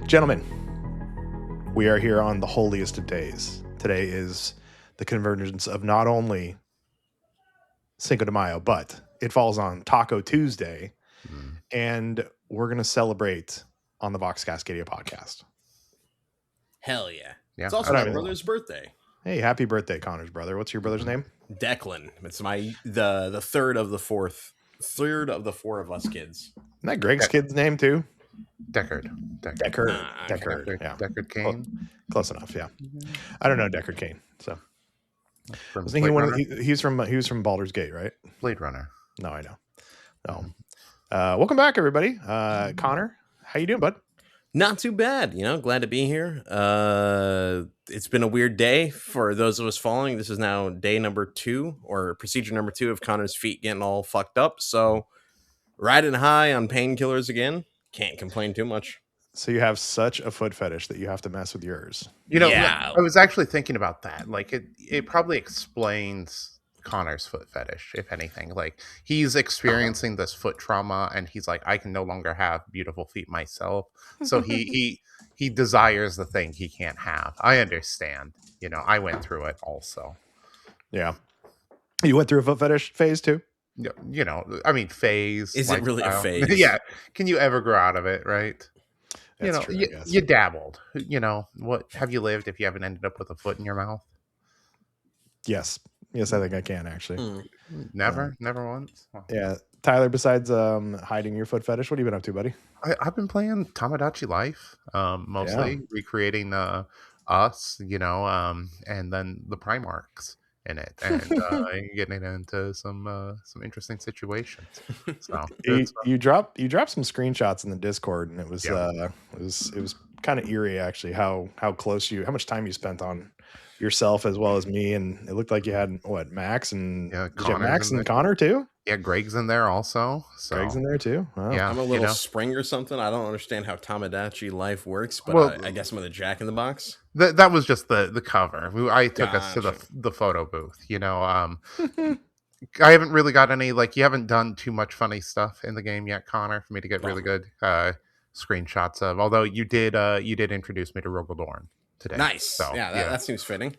Gentlemen, we are here on the holiest of days. Today is the convergence of not only Cinco de Mayo, but it falls on Taco Tuesday, and we're going to celebrate on the Vox Cascadia podcast. Hell yeah. Yeah. It's also I my don't know. brother's birthday. Hey, happy birthday, Connor's brother. What's your brother's name? Declan. It's the third of the four of us kids. Isn't that Greg's kid's name too? Deckard. Deckard. Yeah. Deckard Kane. Close enough, yeah. I don't know Deckard Kane. So From was thinking he was from Baldur's Gate, right? Blade Runner. No, I know. No. Welcome back, everybody. Connor, how you doing, bud? Not too bad, glad to be here. It's been a weird day for those of us following. This is now day number 2 or procedure number 2 of Connor's feet getting all fucked up. So riding high on painkillers again. Can't complain too much. So you have such a foot fetish that you have to mess with yours. Yeah. I was actually thinking about that. Like it probably explains Connor's foot fetish, if anything. Like he's experiencing this foot trauma and he's like, I can no longer have beautiful feet myself. So he desires the thing he can't have. I understand. I went through it also. Yeah. You went through a foot fetish phase too? Phase. Is it really a phase? Yeah. Can you ever grow out of it, right? That's true, you dabbled. What have you lived if you haven't ended up with a foot in your mouth? Yes, I think I can actually. Never once. Well, yeah, Tyler. Besides hiding your foot fetish, what have you been up to, buddy? I've been playing Tamagotchi Life, mostly recreating us, and then the Primarchs in it, and getting into some interesting situations. So you dropped some screenshots in the Discord, and it was kind of eerie actually how much time you spent on yourself as well as me, and it looked like you had Max and did you have Max and Connor too? Yeah, Greg's in there also. So. Greg's in there too. Wow. Yeah, I'm a little spring or something. I don't understand how Tamagotchi Life works, but I guess I'm in the Jack in the Box. That was just the cover. I took us to the photo booth. I haven't really got any you haven't done too much funny stuff in the game yet, Connor, for me to get really good screenshots of. Although you did introduce me to Rogaldorn today. Nice. So, that seems fitting.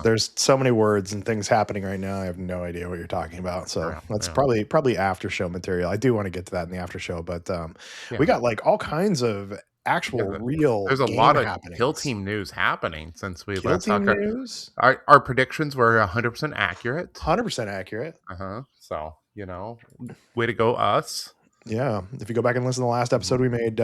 There's so many words and things happening right now. I have no idea what you're talking about. So that's probably after show material. I do want to get to that in the after show, but we got all kinds of actual real. There's a lot of Kill Team news happening since we last talked. News. Our predictions were 100% accurate. 100% accurate. So way to go, us. Yeah. If you go back and listen to the last episode, we made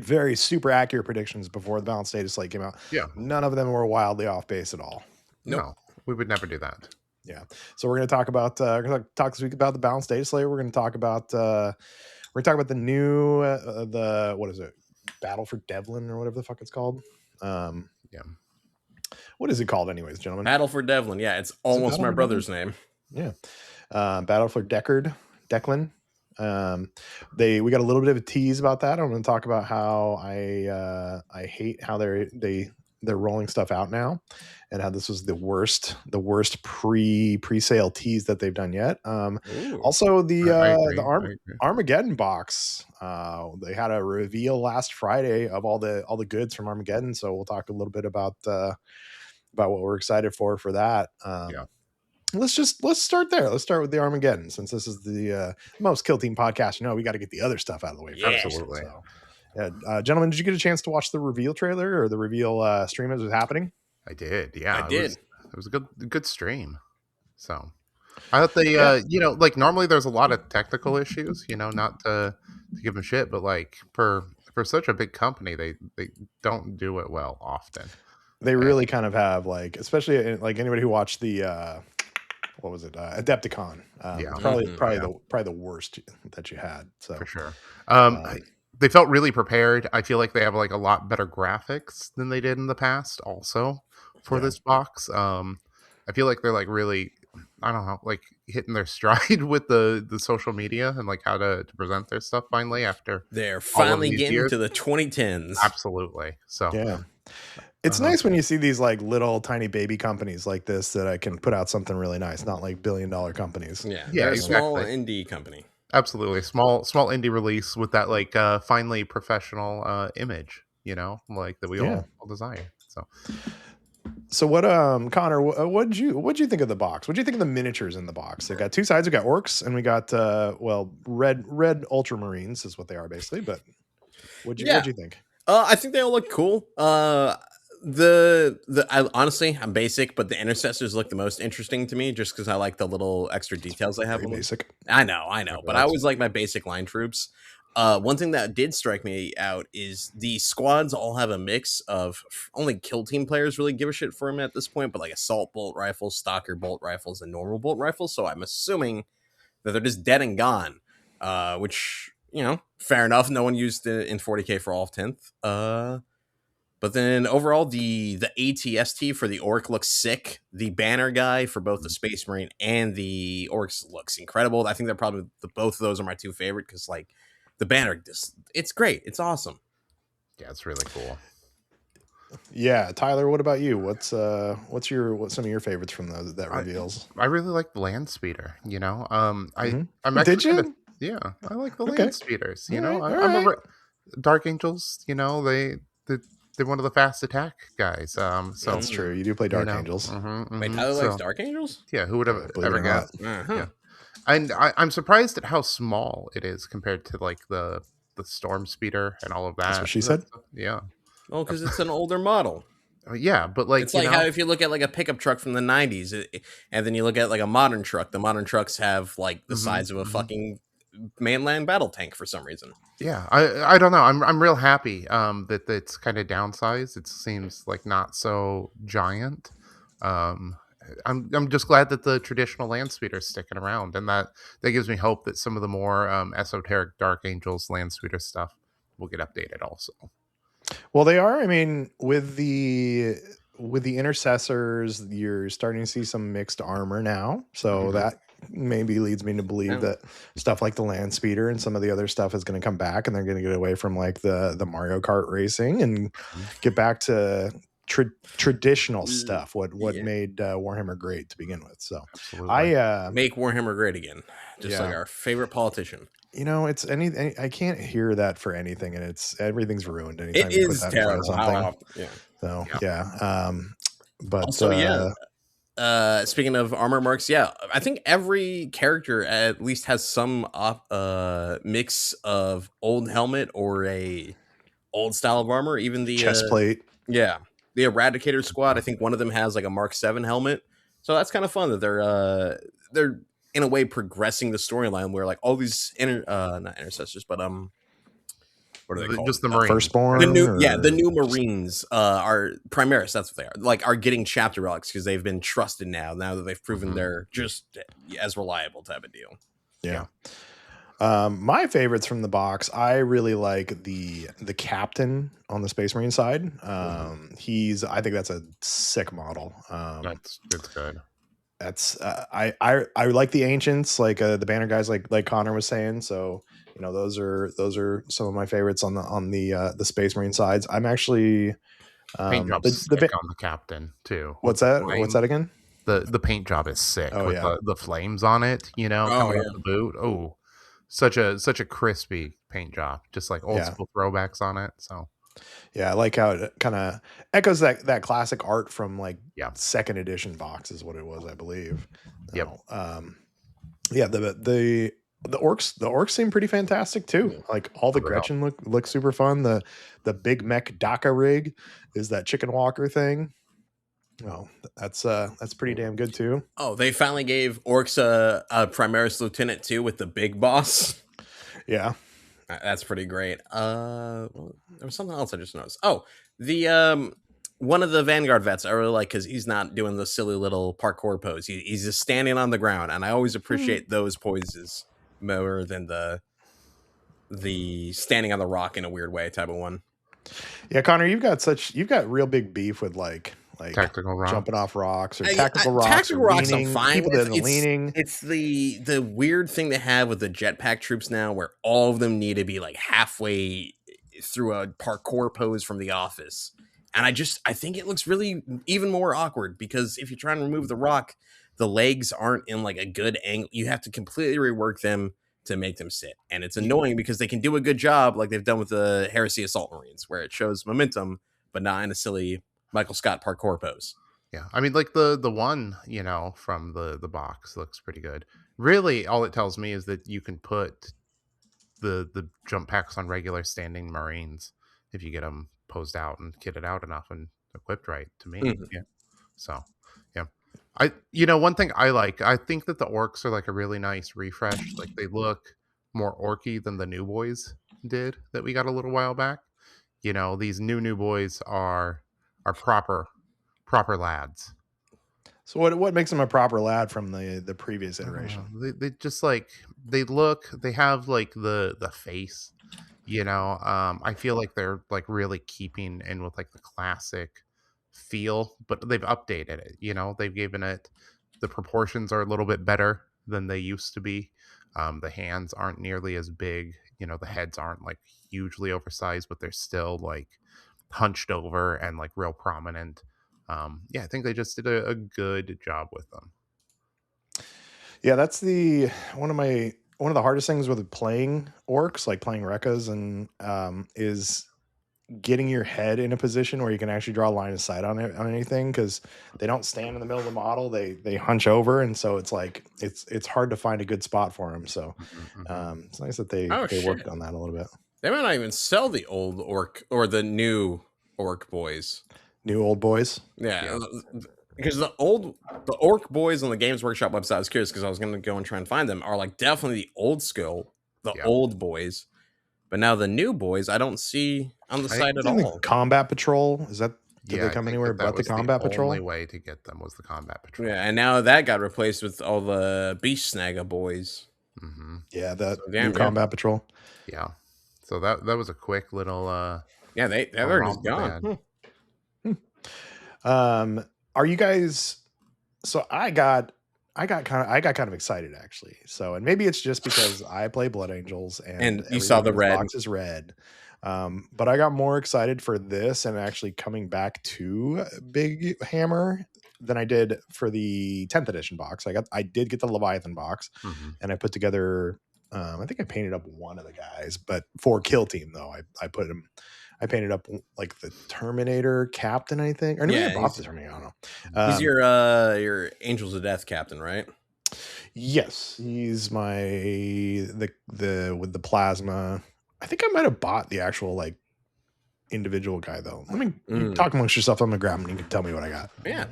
very super accurate predictions before the Balance Dataslate came out. Yeah. None of them were wildly off base at all. Nope. No, we would never do that. Yeah. So we're going to talk about talk this week about the Balance Dataslate. We're going to talk about the new what is it? Battle for Devlan or whatever the fuck it's called. What is it called anyways, gentlemen? Battle for Devlan. Yeah, it's almost my brother's name. Yeah. Battle for Declan. We got a little bit of a tease about that. I'm going to talk about how I hate how they're rolling stuff out now, and how this was the worst pre-sale tease that they've done yet. Also the Armageddon box. They had a reveal last Friday of all the goods from Armageddon, so we'll talk a little bit about what we're excited for that. Let's start there. Let's start with the Armageddon, since this is the most Kill Team podcast. We got to get the other stuff out of the way. Yeah, absolutely. So, gentlemen, did you get a chance to watch the reveal trailer or the reveal stream as it was happening? I did. Yeah, I did. It was a good stream. So I thought they, normally there's a lot of technical issues. Not to give them shit, but for such a big company, they don't do it well often. They really kind of have especially anybody who watched the. What was it? Adepticon. Probably the worst that you had. So for sure. They felt really prepared. I feel like they have a lot better graphics than they did in the past. Also, for this box, I feel like they're really, I don't know, hitting their stride with the social media and how to present their stuff finally after they're finally getting to the 2010s. Absolutely. So yeah. It's nice when you see these little tiny baby companies like this that I can put out something really nice, not $1 billion companies. Yeah, they're a small indie company. Absolutely. Small indie release with that like finally professional image, like that we Yeah. all desire. So what, Connor? What'd you think of the box? What'd you think of the miniatures in the box? They got two sides. We got orcs, and we got red ultramarines is what they are basically. But what'd you think? I think they all look cool. Honestly, I'm basic, but the intercessors look the most interesting to me, just because I like the little extra details they have Very on them. basic. I know, but I always like my basic line troops. One thing that did strike me out is the squads all have a mix of only kill team players really give a shit for them at this point, but like assault bolt rifles, stalker bolt rifles, and normal bolt rifles. So I'm assuming that they're just dead and gone, which, fair enough. No one used it in 40k for all of 10th. But then overall, the ATST for the orc looks sick. The banner guy for both the Space Marine and the orcs looks incredible. I think they're probably both of those are my two favorite because like the banner, it's great. It's awesome. Yeah, it's really cool. Yeah, Tyler, what about you? What's some of your favorites from that reveals? I really like the land speeder. I'm Did you? Yeah, I like the Okay. land speeders. All right, I'm a Dark Angels. They're one of the fast attack guys. So that's true. You do play Dark Angels. Wait, Tyler likes Dark Angels? Yeah, who would have Believe it ever or not. guessed? Uh-huh. Yeah, and I'm surprised at how small it is compared to like the storm speeder and all of that. That's what she said. Yeah. Well, because it's an older model. Yeah, but like it's like how if you look at like a pickup truck from the 90s, and then you look at like a modern truck, the modern trucks have like the size of a fucking mainland battle tank for some reason. Yeah, I don't know. I'm real happy that it's kind of downsized. It seems like not so giant. I'm just glad that the traditional land speeder is sticking around, and that gives me hope that some of the more esoteric Dark Angels land speeder stuff will get updated also. Well, they are. I mean, with the intercessors, you're starting to see some mixed armor now. So that maybe leads me to believe that stuff like the land speeder and some of the other stuff is going to come back, and they're going to get away from like the Mario Kart racing and get back to traditional stuff. What made Warhammer great to begin with. So absolutely. I make Warhammer great again, just like our favorite politician. It's anything. I can't hear that for anything, and everything's ruined anytime it you put is that terrible. in front of something. So but also speaking of armor marks, I think every character at least has some mix of old helmet or a old style of armor. Even the chest plate. The Eradicator squad, I think one of them has like a Mark 7 helmet. So that's kind of fun that they're in a way progressing the storyline where like all these not intercessors, but what are they called? Just the Marines. Firstborn. The new Marines are Primaris. That's what they are getting chapter relics because they've been trusted now that they've proven they're just as reliable type of deal. Yeah. My favorites from the box, I really like the captain on the Space Marine side. I think that's a sick model. That's good. That's I like the ancients, like the banner guys, like Connor was saying. So those are some of my favorites on the Space Marine sides. I'm actually paint job's sick on the captain too. What's that? What's that again? The paint job is sick with the flames on it. Coming out the boot. Oh, such a crispy paint job, just like old school throwbacks on it. So. Yeah, I like how it kind of echoes that classic art from like second edition box is what it was, I believe. Yep. The orcs seem pretty fantastic too. Like all the Gretchen look super fun. The big mech DACA rig is that chicken walker thing. Oh, that's pretty damn good too. Oh, they finally gave orcs a Primaris Lieutenant too with the big boss. Yeah. That's pretty great. There was something else I just noticed. Oh, the one of the Vanguard vets I really like because he's not doing the silly little parkour pose. He's just standing on the ground, and I always appreciate those poses more than the standing on the rock in a weird way type of one. Yeah, Connor, you've got real big beef with like tactical rocks. Jumping off rocks or tactical rocks. Tactical rocks, I'm fine with. Leaning. It's the weird thing they have with the jetpack troops now, where all of them need to be like halfway through a parkour pose from The Office, and I think it looks really even more awkward because if you're trying to remove the rock, the legs aren't in like a good angle. You have to completely rework them to make them sit. And it's annoying because they can do a good job like they've done with the Heresy Assault Marines, where it shows momentum, but not in a silly Michael Scott parkour pose. Yeah, I mean, like the one, you know, from the box looks pretty good. Really, all it tells me is that you can put the jump packs on regular standing Marines if you get them posed out and kitted out enough and equipped right. To me, Mhm. yeah. So, yeah, one thing I think that the orcs are like a really nice refresh. Like they look more orky than the new boys did that we got a little while back. You know, these new boys are proper lads. So what makes him a proper lad from the previous iteration? They just like they have like the face, you know. I feel like they're like really keeping in with like the classic feel, but they've updated it, you know. They've given it, the proportions are a little bit better than they used to be. The hands aren't nearly as big, you know, the heads aren't like hugely oversized, but they're still like hunched over and like real prominent. Yeah, I think they just did a good job with them. Yeah, that's one of the hardest things with playing orcs, like playing Rekkas, and is getting your head in a position where you can actually draw a line of sight on it, on anything, because they don't stand in the middle of the model. They hunch over, and so it's like it's hard to find a good spot for them. So it's nice that they worked on that a little bit. They might not even sell the old orc or the new orc boys. New old boys. Yeah. Because the orc boys on the Games Workshop website, I was curious because I was going to go and try and find them, are like definitely the old school, old boys. But now the new boys, I don't see on the site at all. Combat Patrol, is that? Did they come anywhere but the Combat Patrol? The only way to get them was the Combat Patrol. Yeah, and now that got replaced with all the Beast Snagga boys. Mm-hmm. Yeah, new Combat Patrol. Yeah, so that was a quick little. Yeah, they're just gone. Are you guys? So I got kind of excited actually. So, and maybe it's just because I play Blood Angels and you saw the red. Box is red. But I got more excited for this and actually coming back to Big Hammer than I did for the 10th edition box. I did get the Leviathan box, and I put together. I think I painted up one of the guys, but for Kill Team though, I painted up like the Terminator captain, I think. Or no, I bought the Terminator. I don't know. He's your Angels of Death captain, right? Yes, he's my with the plasma. I think I might have bought the actual like individual guy though. Let me talk amongst yourself. I'm gonna grab him and you can tell me what I got. Yeah,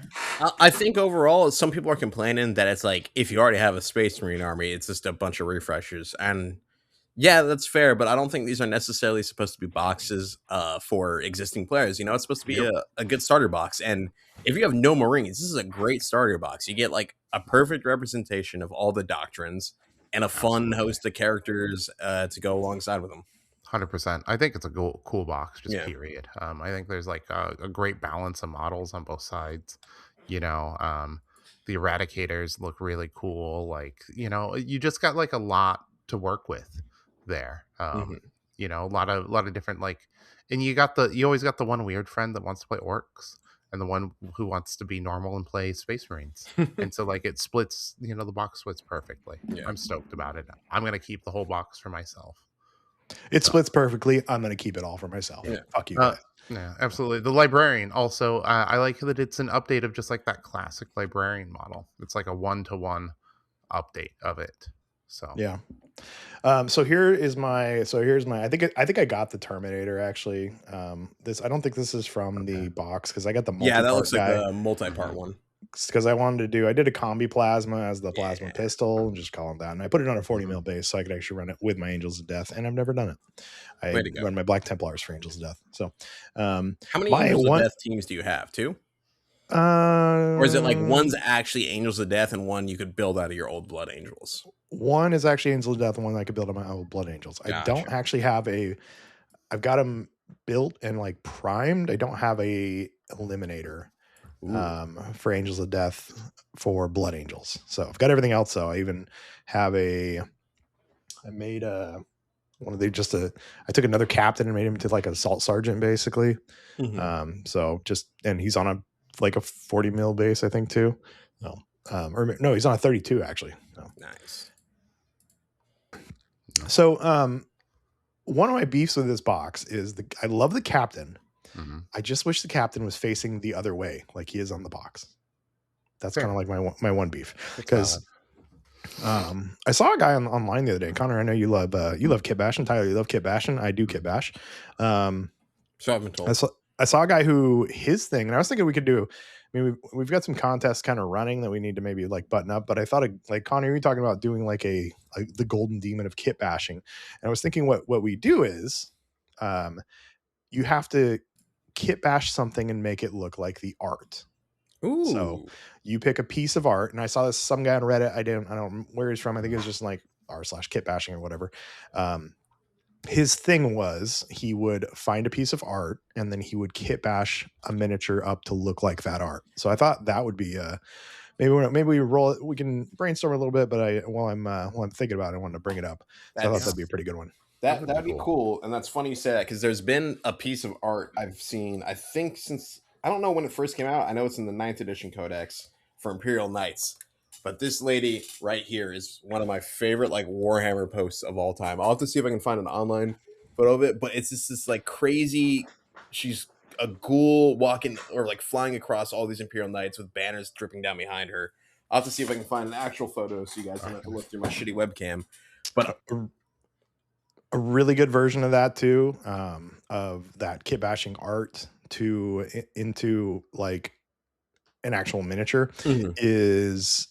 I think overall, some people are complaining that it's like if you already have a Space Marine army, it's just a bunch of refreshers. And yeah, that's fair, but I don't think these are necessarily supposed to be boxes for existing players. You know, it's supposed to be a good starter box. And if you have no Marines, this is a great starter box. You get like a perfect representation of all the doctrines and a fun host of characters to go alongside with them. 100%. I think it's a cool box, just period. I think there's like a great balance of models on both sides. You know, the Eradicators look really cool. Like, you know, you just got like a lot to work with there. You know, a lot of different like, and you always got the one weird friend that wants to play orcs and the one who wants to be normal and play Space Marines. And so like it splits, you know, the box splits perfectly. I'm stoked about it. I'm gonna keep the whole box for myself. It splits perfectly. I'm gonna keep it all for myself. Fuck you guys. Yeah, absolutely. The Librarian also, I like that it's an update of just like that classic Librarian model. It's like a 1-to-1 update of it. So yeah. So here's my I think I got the Terminator actually. I don't think this is from the box because I got the that looks like a multi-part one. Because I did a combi plasma as the plasma pistol and just call it that, and I put it on a 40 mil base so I could actually run it with my Angels of Death, and I've never done it. I run my Black Templars for Angels of Death. So how many Angels of Death teams do you have? 2? Or is it like one's actually Angels of Death and one you could build out of your old Blood Angels? One is actually Angels of Death and one I could build on my old Blood Angels. Gotcha. I don't actually have I've got them built and like primed. I don't have a eliminator for Angels of Death for Blood Angels. So I've got everything else though. I even have I made I took another captain and made him into like an assault sergeant basically. So and he's on a 40 mil base, I think too. No, he's on a 32 actually. So. Nice. So, one of my beefs with this box is I love the captain. Mm-hmm. I just wish the captain was facing the other way, like he is on the box. That's Fair. kind of like my one beef, That's because I saw a guy online the other day. Connor, I know you love kit bashing. Tyler, you love kit bashing. I do kit bash. So I've been told. I saw a guy who his thing, and I was thinking we could do. I mean, we've got some contests kind of running that we need to maybe like button up. But I thought, like Connor, you were talking about doing like the golden demon of kit bashing, and I was thinking what we do is, you have to kit bash something and make it look like the art. Ooh. So you pick a piece of art, and I saw this some guy on Reddit. I don't know where he's from. I think it was just like r/kit bashing or whatever. His thing was he would find a piece of art and then he would kit bash a miniature up to look like that art. So I thought that would be maybe we roll it. We can brainstorm a little bit, but while I'm thinking about it, I wanted to bring it up. So I thought that'd be a pretty good one. That'd be cool. And that's funny you say that, because there's been a piece of art I've seen, I think since, I don't know when it first came out. I know it's in the 9th edition codex for Imperial Knights. But this lady right here is one of my favorite like Warhammer posts of all time. I'll have to see if I can find an online photo of it. But it's just this like crazy, she's a ghoul walking or like flying across all these Imperial Knights with banners dripping down behind her. I'll have to see if I can find an actual photo so you guys don't have to look through my shitty webcam. But a really good version of that too, of that kit bashing art into like an actual miniature, is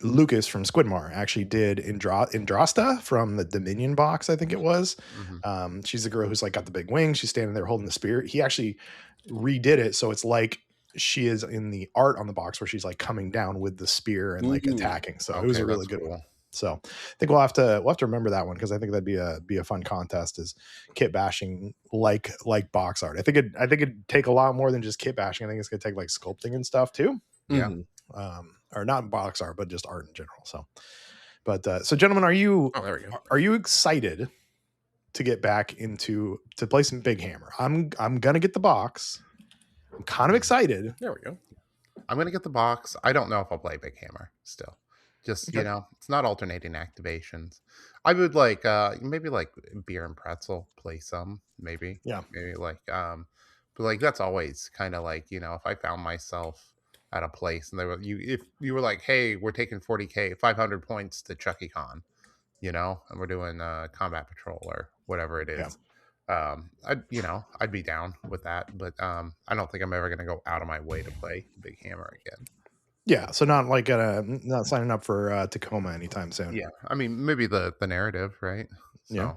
Lucas from Squidmar actually did Indrasta from the Dominion box, I think it was. Mm-hmm. She's the girl who's like got the big wings. She's standing there holding the spear. He actually redid it so it's like she is in the art on the box where she's like coming down with the spear and like attacking. So it was a really good one. So I think we'll have to remember that one, because I think that'd be a fun contest, is kit bashing like box art. I think it'd take a lot more than just kit bashing. I think it's gonna take like sculpting and stuff too. Yeah. Or not box art, but just art in general. So, but so gentlemen, are you excited to get back to play some Big Hammer? I'm gonna get the box. I'm kind of excited. There we go. I'm gonna get the box. I don't know if I'll play Big Hammer still. Just Okay. you know, it's not alternating activations. I would like maybe like beer and pretzel play some, maybe. Yeah. Maybe like but like that's always kind of like, you know, if I found myself at a place and if you were like, hey, we're taking 40k 500 points to Chucky Con, you know, and we're doing combat patrol or whatever it is. I'd be down with that, but I don't think I'm ever gonna go out of my way to play Big Hammer again. Yeah, so not like not signing up for Tacoma anytime soon. Yeah, I mean maybe the narrative, right? So, yeah.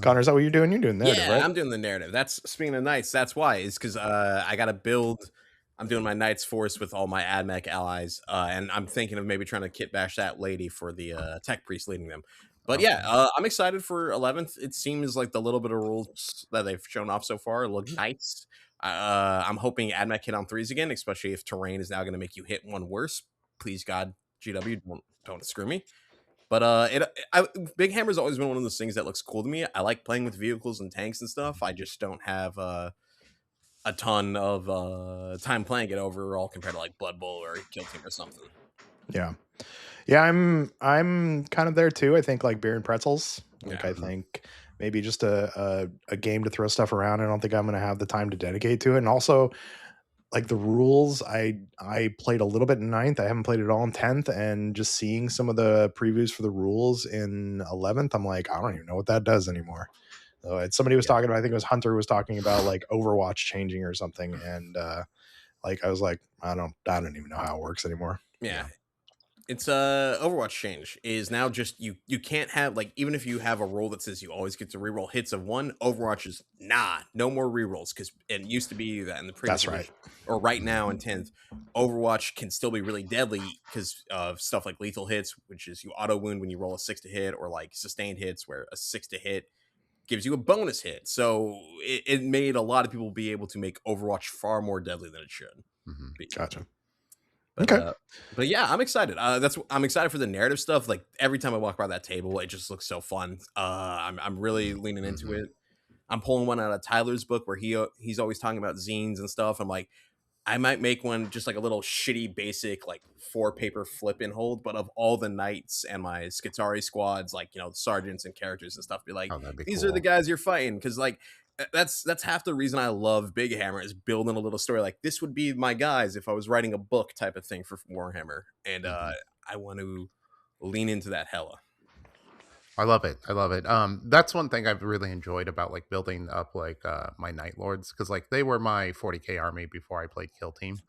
Connor, is that what you're doing? You're doing narrative, yeah, right? I'm doing the narrative. That's, speaking of knights, that's why, is because I got to build. I'm doing my Knights Force with all my AdMech allies, and I'm thinking of maybe trying to kit bash that lady for the tech priest leading them. But yeah, I'm excited for 11th. It seems like the little bit of rules that they've shown off so far look nice. I'm hoping AdMech hit on 3s again, especially if terrain is now going to make you hit one worse. Please God, GW, don't screw me. But Big Hammer's always been one of those things that looks cool to me. I like playing with vehicles and tanks and stuff. I just don't have a ton of time playing it overall compared to like Blood Bowl or Kill Team or something. Yeah, I'm kind of there too. I think like beer and pretzels. Like I think maybe just a game to throw stuff around. I don't think I'm going to have the time to dedicate to it. And also, like the rules, I played a little bit in 9th. I haven't played it all in 10th, and just seeing some of the previews for the rules in 11th, I'm like, I don't even know what that does anymore. So somebody was talking about, I think it was Hunter was talking about like Overwatch changing or something, and like I was like, I don't even know how it works anymore. Yeah. It's Overwatch change is now just you can't have, like, even if you have a role that says you always get to reroll hits of 1, Overwatch is no more rerolls, because it used to be that in the previous That's right. or right now in 10th, Overwatch can still be really deadly because of stuff like lethal hits, which is you auto wound when you roll a 6 to hit, or like sustained hits where a 6 to hit gives you a bonus hit. So it made a lot of people be able to make Overwatch far more deadly than it should be. Gotcha. But, okay. But yeah, I'm excited. I'm excited for the narrative stuff. Like every time I walk by that table, it just looks so fun. I'm really leaning into it. I'm pulling one out of Tyler's book where he's always talking about zines and stuff. I'm like, I might make one just like a little shitty basic like 4-paper flip and hold, but of all the knights and my Skitarii squads, like, you know, sergeants and characters and stuff, be like, Oh, that'd be these cool. are the guys you're fighting. Cause like that's half the reason I love Big Hammer is building a little story. Like this would be my guys if I was writing a book type of thing for Warhammer. And I want to lean into that hella. I love it. I love it. That's one thing I've really enjoyed about like building up like my Night Lords, because like they were my 40k army before I played Kill Team,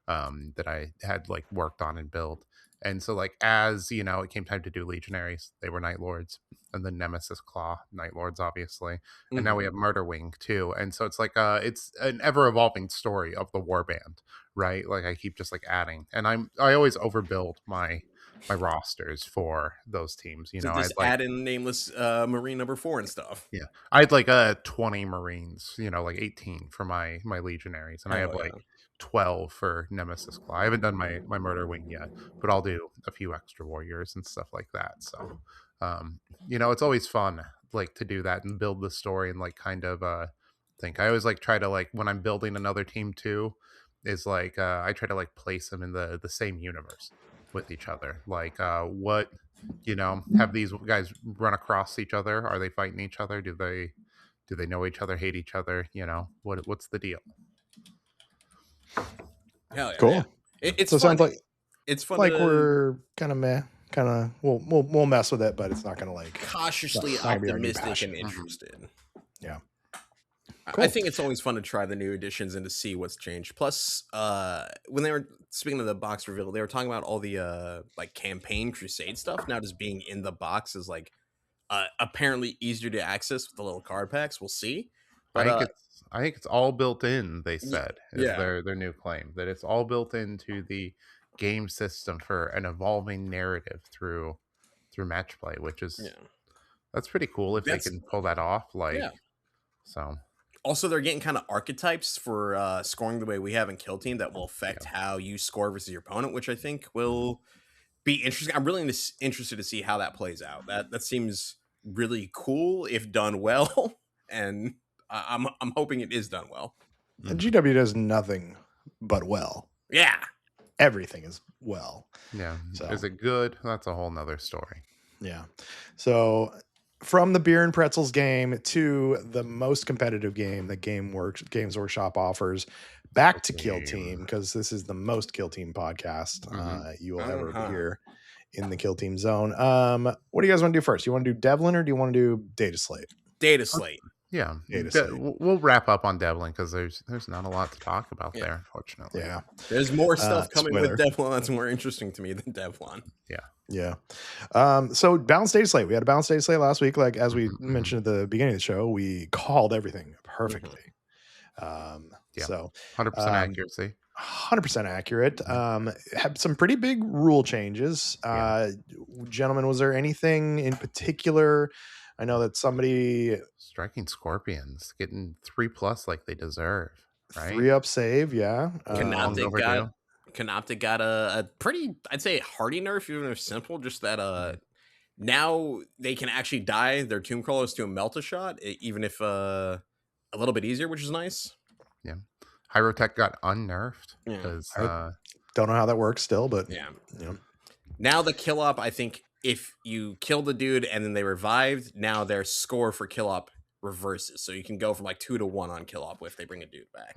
that I had like worked on and built. And so like as you know, it came time to do Legionaries, they were Night Lords, and then Nemesis Claw Night Lords, obviously, and now we have Murder Wing too. And so it's like it's an ever evolving story of the warband, right? Like I keep just like adding, and I always overbuild my rosters for those teams. You know, just I'd like add in nameless Marine number 4 and stuff. yeah, I had like 20 Marines, you know, like 18 for my Legionaries, and I have like 12 for Nemesis Claw. I haven't done my Murder Wing yet, but I'll do a few extra warriors and stuff like that. So you know, it's always fun like to do that and build the story and like kind of think. I always like try to like when I'm building another team too, is like I try to like place them in the same universe with each other. Like what, you know, have these guys run across each other? Are they fighting each other? Do they know each other, hate each other? You know, what's the deal? Hell yeah, Cool. yeah. It's so fun. It sounds like it's fun. Like we're kind of meh, kind of we'll mess with it, but it's not gonna like cautiously optimistic and interested. Yeah. Cool. I think it's always fun to try the new editions and to see what's changed. Plus, when they were speaking of the box reveal, they were talking about all the like campaign crusade stuff now just being in the box is like apparently easier to access with the little card packs. We'll see. But I think it's all built in, they said, is yeah. their new claim, that it's all built into the game system for an evolving narrative through match play, which is that's pretty cool if they can pull that off. Like so. Also, they're getting kind of archetypes for scoring the way we have in Kill Team that will affect how you score versus your opponent, which I think will be interesting. I'm really interested to see how that plays out. That seems really cool if done well, and I'm hoping it is done well. And GW does nothing but well. Yeah, everything is well. Yeah. So, is it good? That's a whole nother story. Yeah. So from the Beer and Pretzels game to the most competitive game that Games Workshop offers, back to Kill Team, because this is the most Kill Team podcast you will ever hear in the Kill Team zone. What do you guys want to do first? You want to do Devlan or do you want to do Dataslate? Dataslate. Yeah, we'll wrap up on Devlan because there's not a lot to talk about there, unfortunately. Yeah, there's more stuff coming with Devlan that's more interesting to me than Devlan. Yeah. So Balanced Dataslate. We had a Balanced Dataslate last week. Like as we mentioned at the beginning of the show, we called everything perfectly. So 100% accuracy. 100% accurate. Had some pretty big rule changes. Gentlemen, was there anything in particular? I know that somebody striking scorpions, getting 3+ like they deserve, right? 3-up save, yeah. Canoptic got a pretty, I'd say, hearty nerf, even if simple. Just that now they can actually die their tomb crawlers to a melt a shot, even if a little bit easier, which is nice. Yeah. Hyrotech got unnerfed because don't know how that works still, but now the kill up, I think if you kill the dude and then they revived, now their score for kill up reverses, so you can go from like 2 to 1 on kill up if they bring a dude back.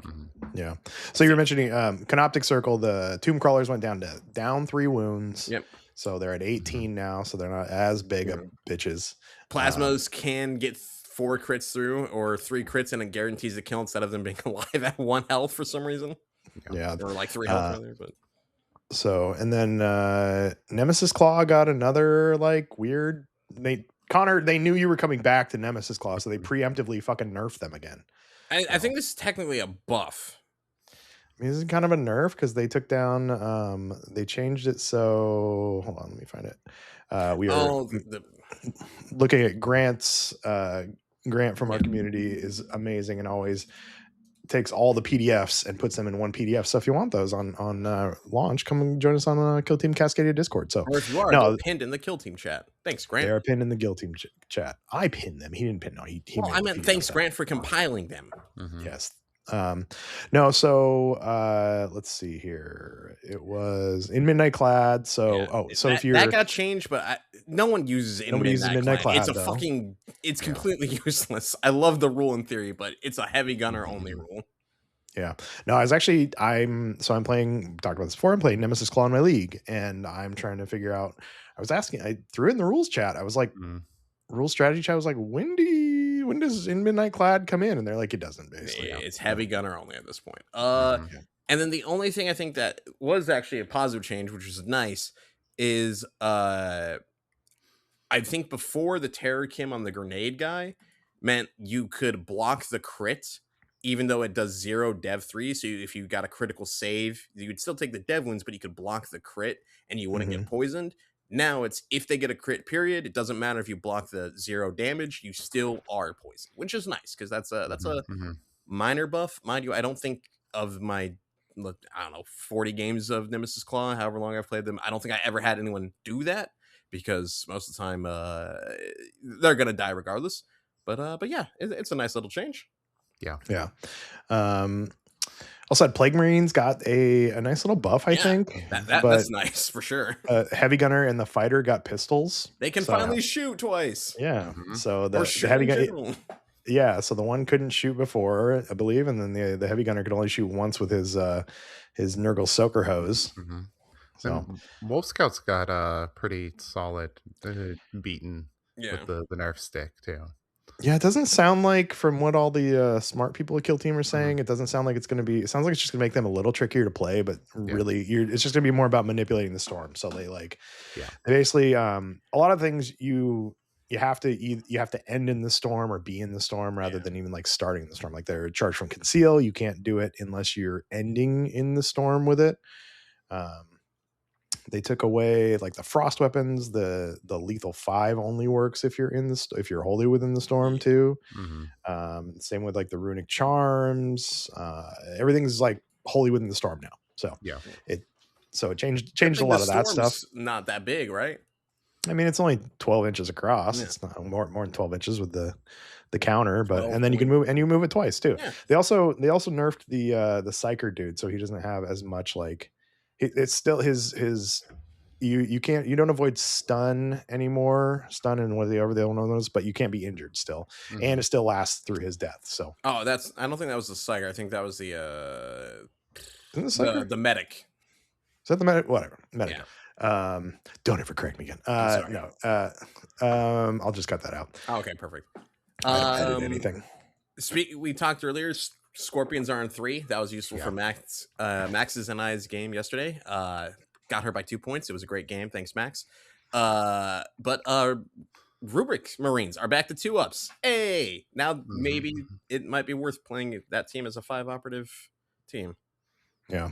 Yeah. So you were mentioning Canoptic Circle, the tomb crawlers went down 3 wounds. Yep. So they're at 18 now, so they're not as big of bitches. Plasmas can get 4 crits through or 3 crits and it guarantees the kill instead of them being alive at 1 health for some reason. Yeah. Or like 3 health rather, but so, and then Nemesis Claw got another like weird. Connor, they knew you were coming back to Nemesis Claw, so they preemptively fucking nerfed them again. I think this is technically a buff. I mean, this is kind of a nerf because they took down. They changed it so. Hold on, let me find it. We are looking at Grant's. Grant from our community is amazing and always takes all the PDFs and puts them in one PDF. So if you want those on launch, come and join us on the Kill Team Cascadia Discord. So or if you are, they're pinned in the Kill Team chat. Thanks, Grant. They're pinned in the Kill Team chat. I pinned them. He didn't pin. No, he I meant thanks, Grant, for compiling them. Yes. No, so let's see here. It was in Midnight Clad. So so if you're that got changed, but no one uses it in nobody uses Midnight Clad. It's a though. fucking it's completely useless. I love the rule in theory, but it's a heavy gunner only rule. Yeah. No, I'm playing, talked about this before, I'm playing Nemesis Claw in my league, and I'm trying to figure out, I threw it in the rules chat. I was like, rules strategy chat, I was like, when does in Midnight Clad come in? And they're like, it doesn't, basically. It's heavy gunner only at this point. And then the only thing I think that was actually a positive change, which was nice, is I think before the terror kim on the grenade guy meant you could block the crit even though it does 0 dev 3. So if you got a critical save, you would still take the dev wounds, but you could block the crit and you wouldn't get poisoned. Now it's if they get a crit period, it doesn't matter if you block the 0 damage, you still are poisoned, which is nice because that's a minor buff. Mind you, I don't think of my 40 games of Nemesis Claw, however long I've played them, I don't think I ever had anyone do that because most of the time they're gonna die regardless. But yeah, it's a nice little change. Yeah. Also, Plague Marines got a nice little buff, I think. That's nice for sure. Heavy Gunner and the Fighter got pistols. They can finally shoot twice. Yeah. So the Heavy Gunner. Yeah. So the one couldn't shoot before, I believe, and then the Heavy Gunner could only shoot once with his Nurgle Soaker Hose. So Wolf Scouts got pretty solid beaten with the nerf stick too. Yeah, it doesn't sound like, from what all the smart people at Kill Team are saying, it doesn't sound like it's going to be, it sounds like it's just going to make them a little trickier to play, but really it's just going to be more about manipulating the storm. So they basically, a lot of things you have to end in the storm or be in the storm rather than even like starting the storm. Like they're charged from conceal. You can't do it unless you're ending in the storm with it. They took away like the frost weapons. The lethal 5 only works if you're if you're wholly within the storm too. Same with like the runic charms. Everything's like wholly within the storm now. So it changed a lot of that stuff. Not that big, right? I mean, it's only 12 inches across. It's not more than 12 inches with the counter, but and then you can move it twice too. They also nerfed the psyker dude, so he doesn't have as much like. It's still his you don't avoid stun anymore, stun and whatever they don't know those, but you can't be injured still, and it still lasts through his death. So I don't think that was the psyker. I think that was the medic. Is that the medic? Whatever, medic. Don't ever correct me again. No, I'll just cut that out. Oh, okay, perfect. I don't edit anything. We talked earlier. Scorpions are on 3. That was useful for Max. Max's and I's game yesterday. Got her by 2 points. It was a great game. Thanks, Max. But Rubric Marines are back to 2-ups. Hey, now maybe it might be worth playing that team as a 5 operative team. Yeah.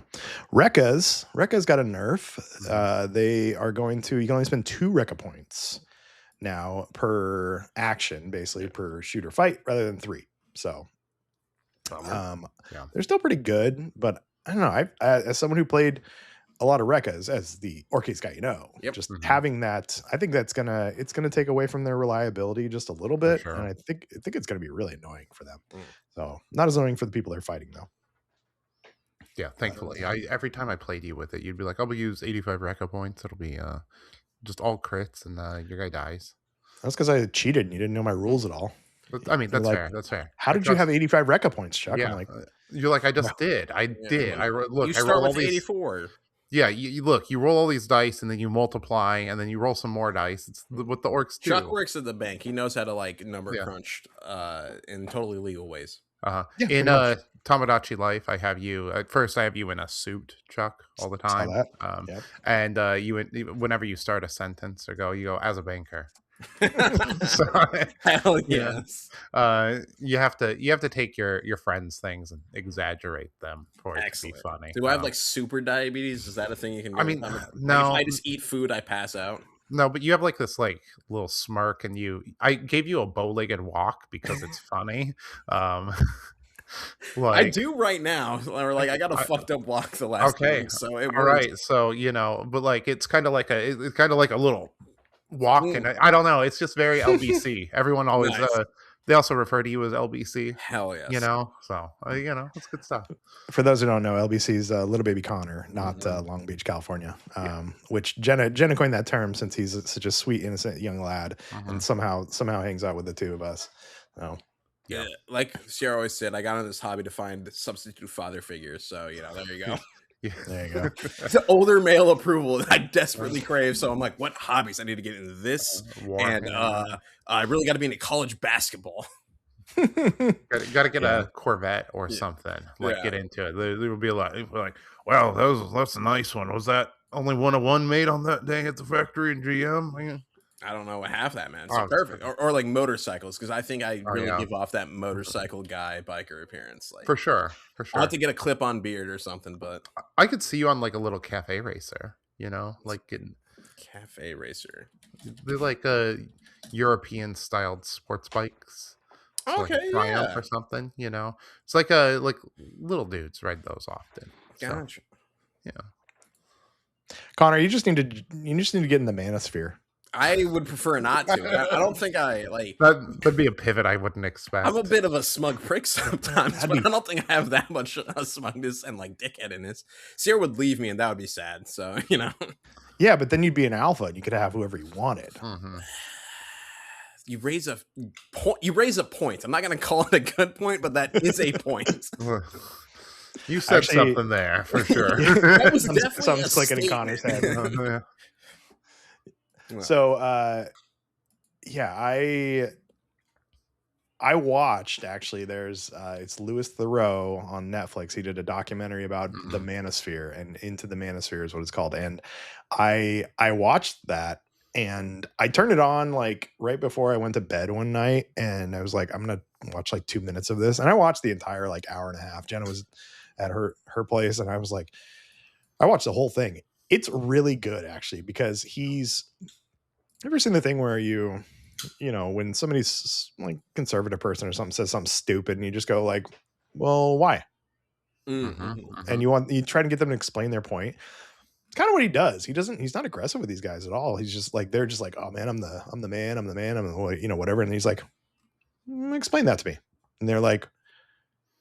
Rekka's got a nerf. They are going to, you can only spend 2 Rekka points now per action, basically per shoot or fight, rather than 3. So they're still pretty good, but I don't know. I as someone who played a lot of Rekkas as the Orcase guy, just having that, I think it's gonna take away from their reliability just a little bit, and I think it's gonna be really annoying for them. So not as annoying for the people they're fighting though. Yeah, thankfully, every time I played you with it, you'd be like, "I'll use 85 Rekka points. It'll be just all crits, and your guy dies." That's because I cheated and you didn't know my rules at all. I mean, that's fair. That's fair. How did you have 85 Rekka points, Chuck? Yeah. I'm like, you're like, I just did. I did. I look. You I start roll with all these, 84. Yeah, you look. You roll all these dice, and then you multiply, and then you roll some more dice. It's what the orcs do. Chuck works at the bank. He knows how to like number crunch in totally legal ways. In Tomodachi Life, I have you. At first, I have you in a suit, Chuck, all the time. And whenever you start a sentence or you go as a banker. So, hell yes. You have to take your friends' things and exaggerate them for it to be funny. Do I have like super diabetes? Is that a thing you can do? I mean, no. If I just eat food, I pass out. No, but you have like this like little smirk, and I gave you a bow-legged walk because it's funny. I do right now. Or like I got a fucked up walk the last week, so it works. All right, so but like it's kind of like a little walk, and I don't know. It's just very LBC. Everyone always They also refer to you as LBC. Hell yes. You know, so it's good stuff. For those who don't know, LBC is Little Baby Connor, not Long Beach, California. Which Jenna coined that term since he's such a sweet, innocent young lad, and somehow hangs out with the two of us. So. Yeah, like Sierra always said, I got into this hobby to find substitute father figures. So there you go. There you go. It's an older male approval that I desperately crave. So I'm like, what hobbies? I need to get into this, and I really got to be into college basketball. Got to get a Corvette or something. Get into it. There will be a lot. People like, well, that's a nice one. Was that only 101 made on that day at the factory in GM? I don't know what half that, man. So perfect. Or like motorcycles, because I think I really give off that motorcycle guy biker appearance. Like, for sure. I'll have to get a clip-on beard or something, but I could see you on like a little cafe racer. Like getting cafe racer. They're like European styled sports bikes. So okay, like Triumph or something. It's like little dudes ride those often. Gotcha. So, Connor, you just need to get in the manosphere. I would prefer not to. I don't think I like. That'd be a pivot I wouldn't expect. I'm a bit of a smug prick sometimes, but I don't think I have that much smugness and like dickheadedness. Sierra would leave me, and that would be sad. So Yeah, but then you'd be an alpha, and you could have whoever you wanted. You raise a point. I'm not going to call it a good point, but that is a point. You said something there for sure. That was definitely something's clicking in Connor's head. So, I watched actually. There's it's Louis Theroux on Netflix. He did a documentary about the Manosphere, and Into the Manosphere is what it's called. And I watched that, and I turned it on like right before I went to bed one night, and I was like, I'm gonna watch like 2 minutes of this, and I watched the entire like hour and a half. Jenna was at her place, and I was like, I watched the whole thing. It's really good actually, because ever seen the thing where when somebody's like conservative person or something says something stupid and you just go like, well, why? And you try to get them to explain their point. It's kind of what he does. He's not aggressive with these guys at all. He's just like, they're just like, oh man, I'm the man, whatever. And he's like, explain that to me. And they're like,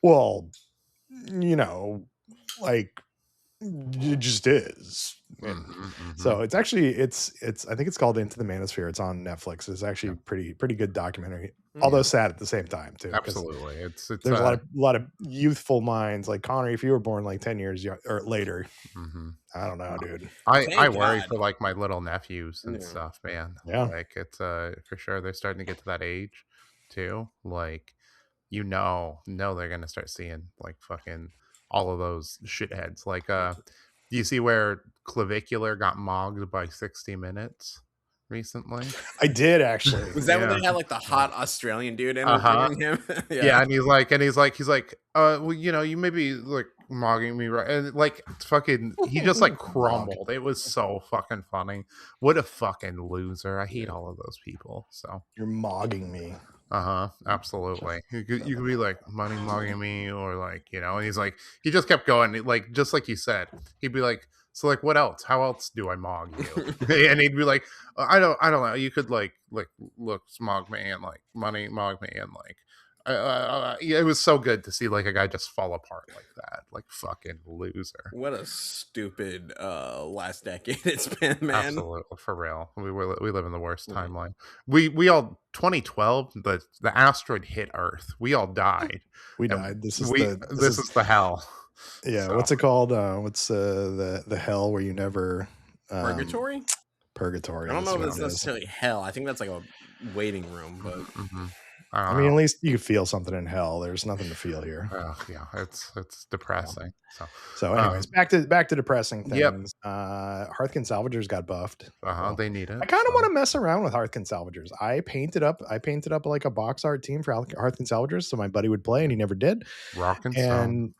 well, like, it just is. So it's actually it's I think it's called Into the Manosphere. It's on Netflix. It's actually pretty good documentary, although sad at the same time too. Absolutely. It's there's a lot of youthful minds like Connor. If you were born like 10 years or later, I don't know, dude. I worry for like my little nephews and stuff, man. Yeah, like it's for sure they're starting to get to that age too. Like they're gonna start seeing like fucking all of those shitheads. Like do you see where Clavicular got mogged by 60 Minutes recently? I did actually. Was that when they had like the hot Australian dude interviewing him? And he's like, well, you may be like mogging me, right? And like fucking he just like crumbled. It was so fucking funny. What a fucking loser. I hate all of those people. So you're mogging me. Absolutely. You could be like money mugging me, or like, and he's like, he just kept going, like, just like you said, he'd be like, so like, what else? How else do I mog you? And he'd be like, I don't know. You could like looks mog me and like money mog me and like, it was so good to see like a guy just fall apart like that, like fucking loser. What a stupid last decade it's been, man. Absolutely, for real. We live in the worst timeline. We all 2012 the asteroid hit Earth. We all died. We died. This is the hell. Yeah. So. What's it called? What's the hell where you never purgatory? Purgatory. I don't know if it's necessarily hell. I think that's like a waiting room, but. I mean, at least you feel something in hell. There's nothing to feel here. Yeah, it's depressing. So anyways, back to depressing things. Yep. Hearthkin Salvagers got buffed. They need it. I kind of want to mess around with Hearthkin Salvagers. I painted up like a box art team for Hearthkin Salvagers, so my buddy would play, and he never did. Rock and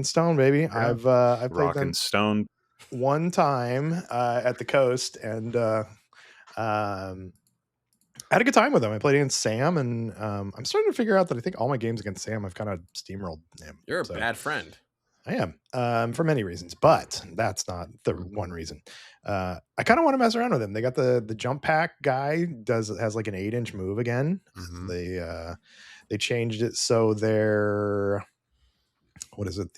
Stone, baby. Yeah. I've played Rock and Stone one time at the coast, and I had a good time with him. I played against Sam, and I'm starting to figure out that I think all my games against Sam, I've kind of steamrolled him. You're a bad friend. I am for many reasons, but that's not the one reason. I kind of want to mess around with him. They got the jump pack guy has like an 8-inch move again. They changed it so they're what is it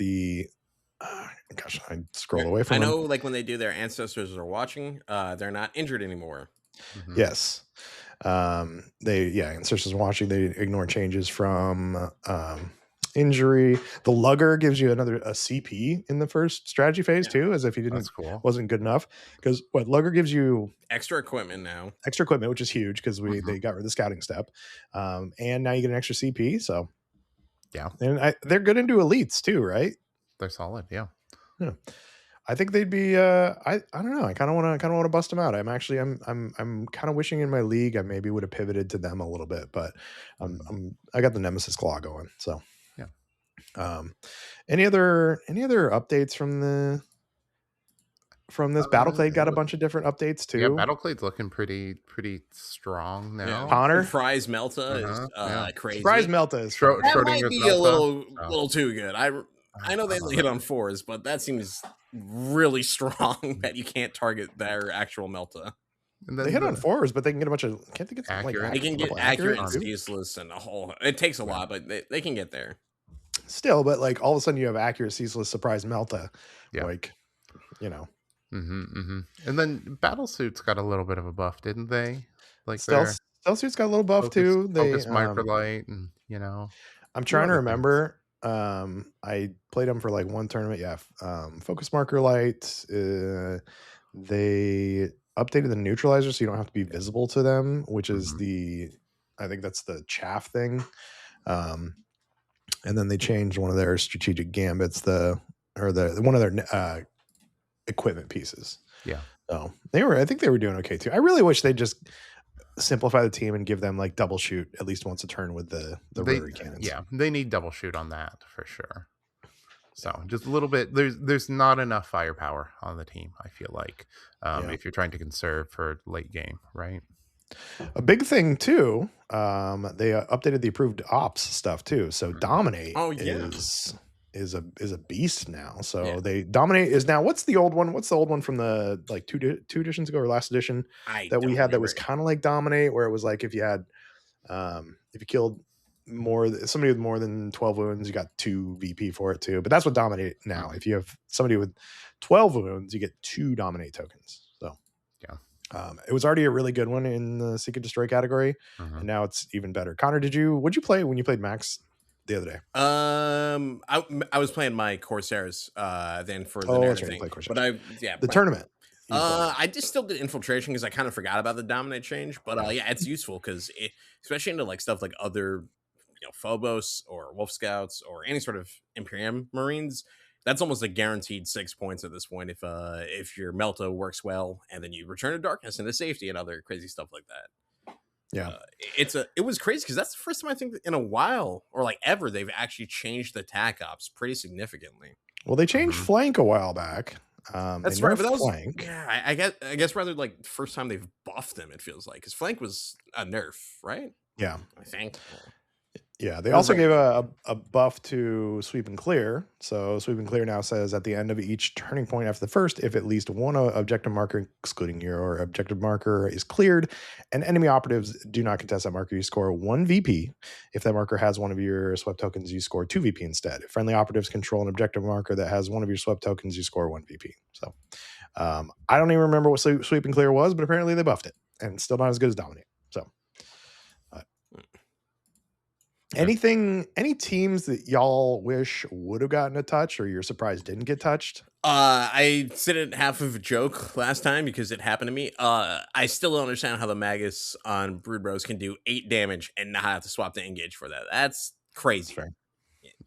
gosh, I scrolled away from I know him. like when they do their ancestors are watching, they're not injured anymore. Yes. Ancestors watching, they ignore changes from injury. The lugger gives you a CP in the first strategy phase too, as if he wasn't good enough. Because lugger gives you extra equipment now, which is huge because they got rid of the scouting step, and now you get an extra CP. So yeah, and they're good into elites too, right? They're solid, yeah. I think they'd be. I don't know. I kind of want to bust them out. I'm kind of wishing in my league I maybe would have pivoted to them a little bit, but I got the Nemesis Claw going. So yeah. Any other updates from this? Battleclade got a bunch of different updates too. Yeah, Battleclade's looking pretty Yeah. strong now. Connor Prize Melta is crazy. Prize Melta is that might be a little too good. I know they hit on 4s, but that seems really strong that you can't target their actual Melta. And then they hit on 4s, but they can get a bunch of. Can't they get accurate? They can get accurate and ceaseless and a whole. It takes a lot, but they can get there. Still, but like all of a sudden you have accurate, ceaseless, surprise Melta. Yeah. Like, you know. And then Battlesuits got a little bit of a buff, didn't they? Like Stealth Suits got a little buff too. Focus Microlight, and I'm trying to remember. I played them for like one tournament. Yeah. Focus Marker Light. They updated the neutralizer so you don't have to be visible to them, which is I think that's the chaff thing. And then they changed one of their strategic gambits, one of their equipment pieces. Yeah. So I think they were doing okay too. I really wish they'd just simplify the team and give them like double shoot at least once a turn with the rotary cannons. Yeah, they need double shoot on that for sure. So just a little bit. There's not enough firepower on the team, I feel like, if you're trying to conserve for late game, right? A big thing too. They updated the approved ops stuff too. So Dominate is a beast now. So they Dominate is now. What's the old one? What's the old one from the like two editions ago or last edition that we had that was kind of like Dominate, where it was like if you had if you killed somebody with more than 12 wounds, you got 2 VP for it too. But that's what Dominate now. If you have somebody with 12 wounds, you get 2 Dominate tokens. So it was already a really good one in the Seek and Destroy category, and now it's even better. Connor, what'd you play when you played Max the other day? I was playing my Corsairs then for the narrative thing. But the tournament. I just still did infiltration because I kind of forgot about the Dominate change. But it's useful because especially into like stuff like other Phobos or Wolf Scouts or any sort of Imperium Marines. That's almost a guaranteed 6 points at this point if your Melta works well, and then you return to darkness into safety and other crazy stuff like that. Yeah, it was crazy because that's the first time I think in a while or like ever they've actually changed the attack ops pretty significantly. Well, they changed flank a while back. That's right, but that was flank. Yeah, I guess rather like first time they've buffed them. It feels like because flank was a nerf, right? Yeah, I think. Yeah, they also gave a buff to Sweep and Clear. So Sweep and Clear now says at the end of each turning point after the first, if at least one objective marker, excluding your objective marker, is cleared, and enemy operatives do not contest that marker, you score 1 VP. If that marker has one of your swept tokens, you score 2 VP instead. If friendly operatives control an objective marker that has one of your swept tokens, you score 1 VP. So I don't even remember what Sweep and Clear was, but apparently they buffed it, and it's still not as good as Dominate. So. Any teams that y'all wish would have gotten a touch or you're surprised didn't get touched? I said it half of a joke last time because it happened to me. I still don't understand how the Magus on Brood Bros can do 8 damage and not have to swap to engage for that. That's crazy. That's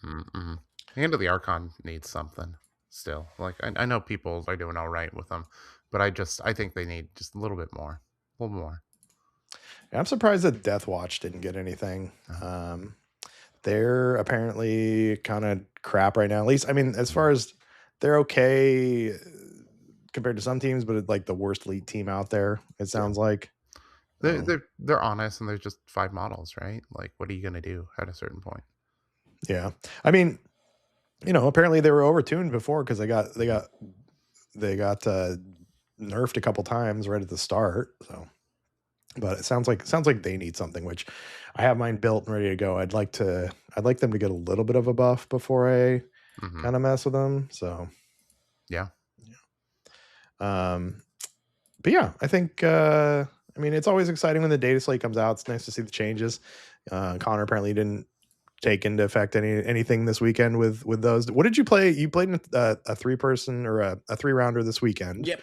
the end of the Archon needs something still. Like I know people are doing all right with them, but I think they need just a little bit more. A little more. I'm surprised that Death Watch didn't get anything. They're apparently kind of crap right now. At least, I mean, as far as they're okay compared to some teams, but it's like the worst elite team out there. It sounds like they're honest, and there's just 5 models, right? Like, what are you gonna do at a certain point? Yeah, I mean, apparently they were overtuned before because they got nerfed a couple times right at the start. So, but it sounds like they need something, which I have mine built and ready to go. I'd like them to get a little bit of a buff before I kind of mess with them. So, Yeah. But yeah, I think it's always exciting when the data slate comes out. It's nice to see the changes. Connor apparently didn't take into effect anything this weekend with those. What did you play? You played a 3-person or a 3-rounder this weekend. Yep.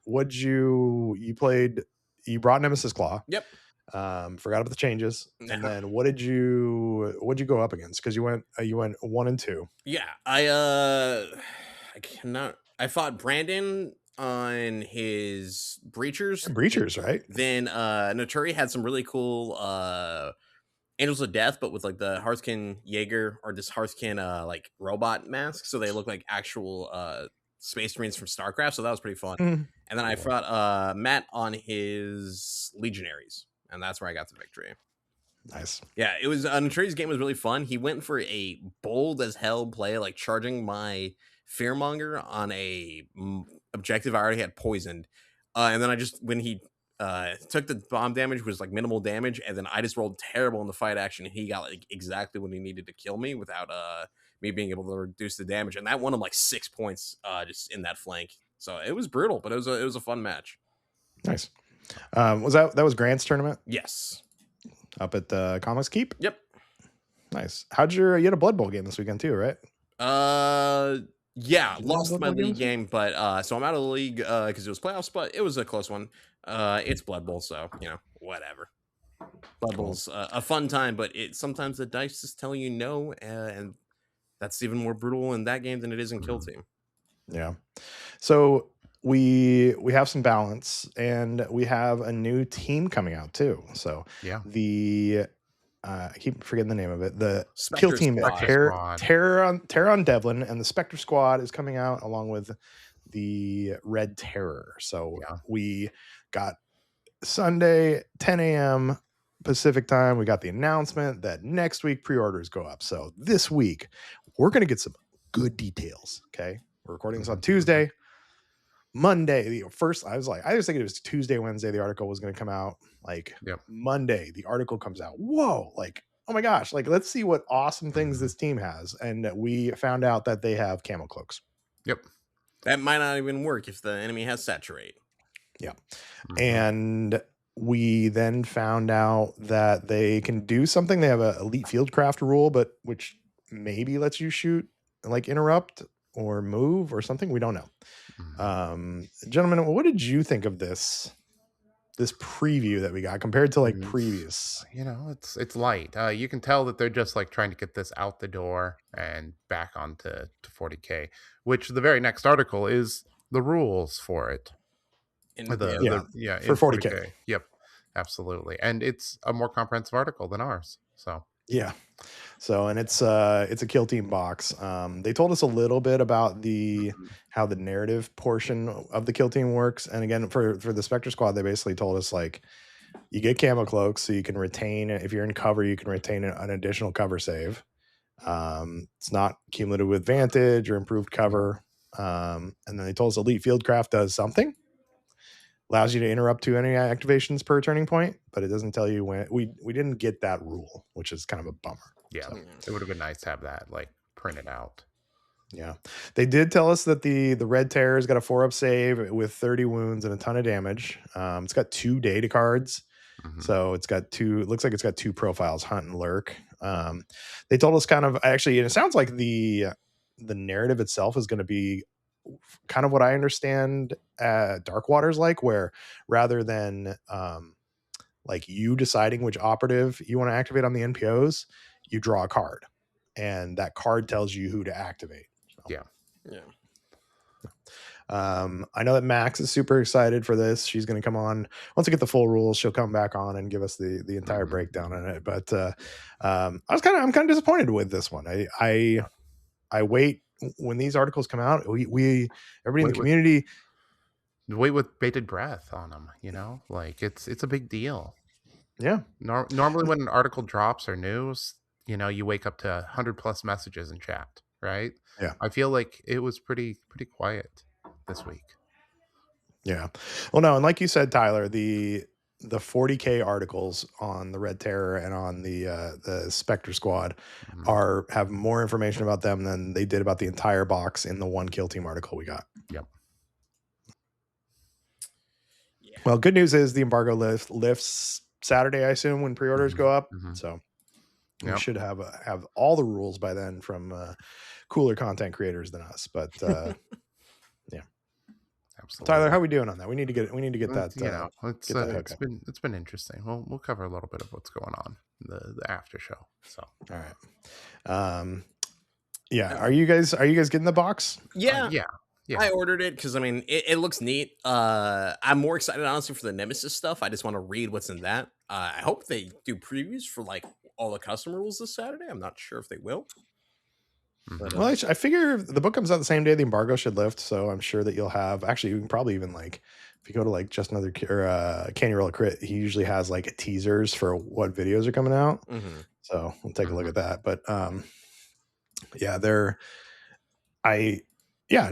What'd you played? You brought Nemesis Claw. Yep. Forgot about the changes. No. And then what'd you go up against? Because you went 1 and 2. Yeah, I fought Brandon on his breachers. Breachers, right? Then Naturi had some really cool Angels of Death, but with like the Hearthkin Jaeger or this Hearthkin like robot mask, so they look like actual Space Marines from StarCraft. So that was pretty fun. And then I fought Matt on his Legionaries, and that's where I got the victory. Nice. Yeah, it was Naturi's game was really fun. He went for a bold as hell play, like charging my Fearmonger on a objective I already had poisoned, and then when he took the bomb damage was like minimal damage, and then I just rolled terrible in the fight action, and he got like exactly what he needed to kill me without me being able to reduce the damage, and that won him like 6 points just in that flank. So it was brutal, but it was a fun match. Nice. That was Grant's tournament? Yes. Up at the Comics Keep? Yep. Nice. You had a Blood Bowl game this weekend too, right? Yeah, lost my league game, but so I'm out of the league because it was playoffs, but it was a close one. It's Blood Bowl, so whatever. Blood Bowl's a fun time, but sometimes the dice just tell you no, and that's even more brutal in that game than it is in Kill Team. Yeah. So we have some balance, and we have a new team coming out too. So yeah, I keep forgetting the name of it. The Spectre Kill Team, Terror on Devlan, and the Spectre Squad is coming out along with the Red Terror. So we got Sunday 10 a.m. Pacific time. We got the announcement that next week pre-orders go up. So this week we're going to get some good details. Okay, we're recording this on Tuesday. Monday, I was thinking it was Tuesday, Wednesday, the article was going to come out. Like Monday, the article comes out. Whoa, like, oh my gosh, like, let's see what awesome things this team has. And we found out that they have camo cloaks. Yep. That might not even work if the enemy has saturate. Yeah. And we then found out that they can do something. They have an elite fieldcraft rule, but which maybe lets you shoot, like interrupt or move or something. We don't know. Gentlemen, what did you think of this preview that we got compared to like previous? It's light. You can tell that they're just like trying to get this out the door and back onto 40K, which the very next article is the rules for it. For 40K. Yep, absolutely. And it's a more comprehensive article than ours. So yeah. So, and it's a Kill Team box. They told us a little bit about how the narrative portion of the Kill Team works. And again, for the Spectre Squad, they basically told us like you get camo cloaks, so you can retain, if you're in cover, you can retain an additional cover save. It's not cumulative with Vantage or improved cover. And then they told us Elite Fieldcraft does something. Allows you to interrupt 2 enemy activations per turning point, but it doesn't tell you when. We didn't get that rule, which is kind of a bummer. Yeah, so it would have been nice to have that like printed out. Yeah, they did tell us that the Red Terror's got a 4-up save with 30 wounds and a ton of damage. It's got 2 data cards, so it's got 2. It looks like it's got 2 profiles, Hunt and Lurk. They told us kind of actually, and it sounds like the narrative itself is going to be kind of what I understand Dark Waters like, where rather than like you deciding which operative you want to activate on the NPOs, you draw a card and that card tells you who to activate. So, yeah. I know that Max is super excited for this. She's going to come on once we get the full rules. She'll come back on and give us the entire breakdown on it. But I'm kind of disappointed with this one. I wait when these articles come out. Everybody in the community wait with bated breath on them. Like it's a big deal. Yeah. Normally when an article drops or news, you wake up to 100+ messages in chat. right? Yeah. I feel like it was pretty quiet this week. Yeah. Well, no, and like you said, Tyler, the 40K articles on the Red Terror and on the Spectre Squad have more information about them than they did about the entire box in the one Kill Team article we got. Yep. Yeah. Well, good news is the embargo lifts Saturday, I assume, when pre-orders go up. So we should have all the rules by then from cooler content creators than us. But yeah. Absolutely. Tyler, how are we doing on that? We need to get that. It's been interesting. We'll cover a little bit of what's going on in the after show. So all right. Yeah. Are you guys getting the box? Yeah. Yeah. I ordered it because I mean it looks neat. I'm more excited honestly for the Nemesis stuff. I just want to read what's in that. I hope they do previews for like all the custom rules this Saturday. I'm not sure if they will. But, well, I figure the book comes out the same day the embargo should lift, so I'm sure that you'll have. Actually, you can probably even like if you go to like Just Another Can You Roll a Crit, he usually has like teasers for what videos are coming out. So we'll take a look at that. But yeah,